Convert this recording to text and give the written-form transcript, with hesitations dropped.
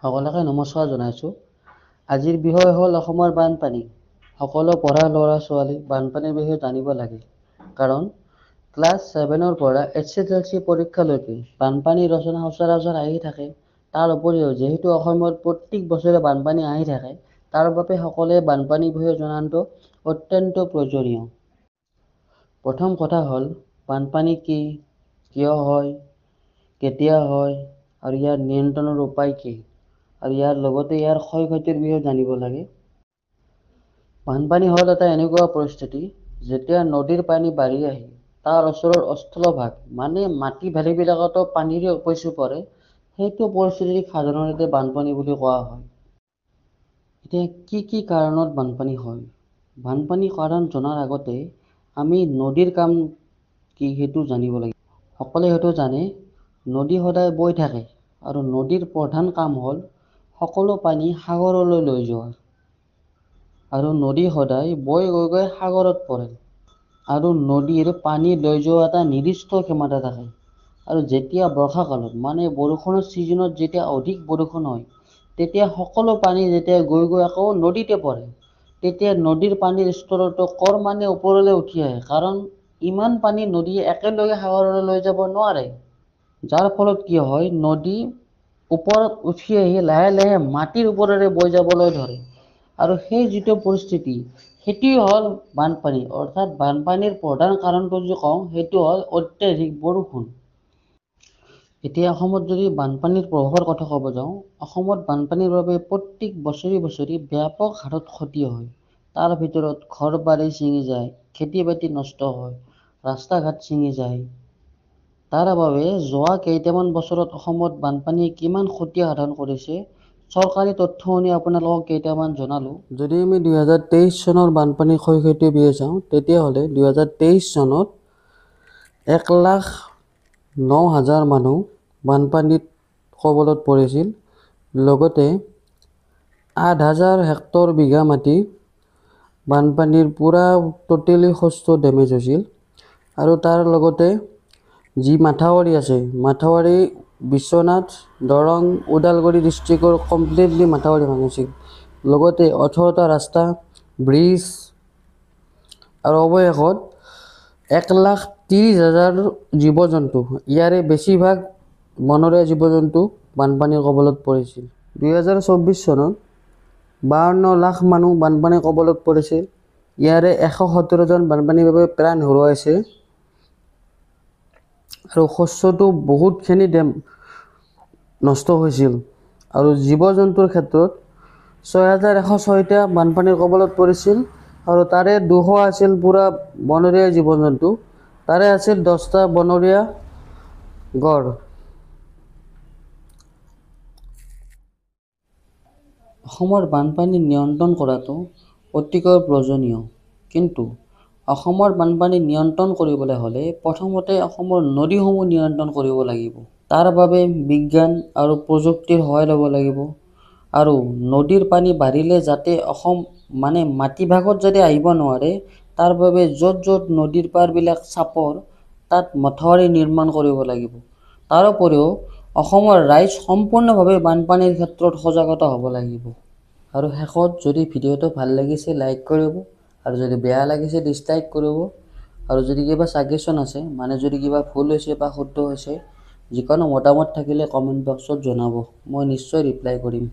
সকলোকে নমস্কাৰ জনাইছোঁ। আজিৰ বিষয় হ'ল অসমৰ বানপানী। সকলো পঢ়া ল'ৰা ছোৱালী বানপানীৰ বিষয়ে জানিব লাগে। কাৰণ ক্লাছ 7ৰ পৰা SSLC পৰীক্ষালৈকে বানপানীৰ ৰচনা সচৰাচৰ আহি থাকে। তাৰ উপৰিও যিহেতু অসমত প্ৰত্যেক বছৰে বানপানী আহি থাকে, তাৰ বাবে সকলোৱে বানপানীৰ বিষয়ে জনাটো অত্যন্ত প্ৰয়োজনীয়। প্ৰথম কথা হ'ল বানপানী কি, কিয় হয়, কেতিয়া হয় আৰু ইয়াৰ নিয়ন্ত্ৰণৰ উপায় কি, আৰু ইয়াৰ লগতে ইয়াৰ ক্ষয়ক্ষতিৰ বিষয়ে জানিব লাগে। বানপানী হ'ল এটা এনেকুৱা পৰিস্থিতি যেতিয়া নদীৰ পানী বাঢ়ি আহি তাৰ ওচৰৰ স্থলভাগ মানে মাটি ভেলীবিলাকতো পানীৰে উপচি পৰে, সেইটো পৰিস্থিতিক সাধাৰণতে বানপানী বুলি কোৱা হয়। এতিয়া কি কাৰণত বানপানী হয়? বানপানীৰ কাৰণ জনাৰ আগতে আমি নদীৰ কাম কি সেইটো জানিব লাগিব। সকলোৱে সেইটো জানে, নদী সদায় বৈ থাকে আৰু নদীৰ প্ৰধান কাম হ'ল সকলো পানী সাগৰলৈ লৈ যোৱা। আৰু নদী সদায় বৈ গৈ গৈ সাগৰত পৰে। আৰু নদীৰ পানী লৈ যোৱা এটা নিৰ্দিষ্ট ক্ষমতা থাকে। আৰু যেতিয়া বৰ্ষাকালত মানে বৰষুণৰ ছিজনত যেতিয়া অধিক বৰষুণ হয়, তেতিয়া সকলো পানী যেতিয়া গৈ গৈ আকৌ নদীতে পৰে, তেতিয়া নদীৰ পানীৰ স্তৰটো ক্ৰমান্বয়ে ওপৰলৈ উঠি আহে। কাৰণ ইমান পানী নদীয়ে একেলগে সাগৰলৈ লৈ যাব নোৱাৰে। যাৰ ফলত কি হয়, নদী ওপৰত উঠি আহি লাহে লাহে মাটিৰ ওপৰেৰে বৈ যাবলৈ ধৰে। আৰু সেই যিটো পৰিস্থিতি, সেইটোৱে হ'ল বানপানী। অৰ্থাৎ বানপানীৰ প্ৰধান কাৰণটো যদি কওঁ, সেইটো হ'ল অত্যাধিক বৰষুণ। এতিয়া অসমত যদি বানপানীৰ প্ৰভাৱৰ কথা ক'ব যাওঁ, অসমত বানপানীৰ বাবে প্ৰত্যেক বছৰি ব্যাপক হাৰত ক্ষতি হয়। তাৰ ভিতৰত ঘৰ বাৰী ছিঙি যায়, খেতি বাতি নষ্ট হয়, ৰাস্তা ঘাট ছিঙি যায়। তাৰ বাবে যোৱা কেইটামান বছৰত অসমত বানপানীয়ে কিমান ক্ষতি সাধন কৰিছে, চৰকাৰী তথ্য শুনি আপোনালোকক কেইটামান জনালোঁ। যদি আমি 2023 চনৰ বানপানীৰ ক্ষয়ক্ষতিৰ বিষয়ে চাওঁ, তেতিয়াহ'লে 2023 চনত 1,09,000 মানুহ বানপানীত কবলত পৰিছিল। লগতে 8,000 হেক্টৰ বিঘা মাটি বানপানীৰ পুৰা টোটেলি শস্য ডেমেজ হৈছিল। আৰু তাৰ লগতে যি মাথাউৰি আছে, মাথাউৰি বিশ্বনাথ, দৰং, ওদালগুৰি ডিষ্ট্ৰিক্টৰ কমপ্লিটলি মাথাউৰি ভাঙিছিল। লগতে 18টা ৰাস্তা, ব্ৰিজ আৰু অৱশেষত 1,30,000 জীৱ জন্তু, ইয়াৰে বেছিভাগ বনৰীয়া জীৱ জন্তু বানপানীৰ কবলত পৰিছিল। 2024 চনত 52 লাখ মানুহ বানপানীৰ কবলত পৰিছিল। ইয়াৰে 117 জন বানপানীৰ বাবে প্ৰাণ হেৰুৱাইছে। আৰু শস্যটো বহুতখিনি নষ্ট হৈছিল। আৰু জীৱ জন্তুৰ ক্ষেত্ৰত 6,106টা বানপানীৰ কবলত পৰিছিল। আৰু তাৰে 200 আছিল পুৰা বনৰীয়া জীৱ জন্তু, তাৰে আছিল 10টা বনৰীয়া গড়। অসমৰ বানপানী নিয়ন্ত্ৰণ কৰাটো অতিকৈ প্ৰয়োজনীয়। কিন্তু অসমৰ বানপানী নিয়ন্ত্ৰণ কৰিবলৈ হ'লে প্ৰথমতে অসমৰ নদীসমূহ নিয়ন্ত্ৰণ কৰিব লাগিব। তাৰ বাবে বিজ্ঞান আৰু প্ৰযুক্তিৰ সহায় ল'ব লাগিব। আৰু নদীৰ পানী বাঢ়িলে যাতে অসম মানে মাটিভাগত যাতে আহিব নোৱাৰে, তাৰ বাবে য'ত য'ত নদীৰ পাৰবিলাক চাপৰ, তাত মথাউৰি নিৰ্মাণ কৰিব লাগিব। তাৰ উপৰিও অসমৰ ৰাইজ সম্পূৰ্ণভাৱে বানপানীৰ ক্ষেত্ৰত সজাগতা হ'ব লাগিব। আৰু শেষত যদি ভিডিঅ'টো ভাল লাগিছে লাইক কৰিব, আৰু যদি বেয়া লাগিছে ডিছলাইক কৰিব। আৰু যদি কিবা ছাজেশ্যন আছে, মানে যদি কিবা ভুল হৈছে বা শুদ্ধ হৈছে, যিকোনো মতামত থাকিলে কমেণ্ট বক্সত জনাব, মই নিশ্চয় ৰিপ্লাই কৰিম।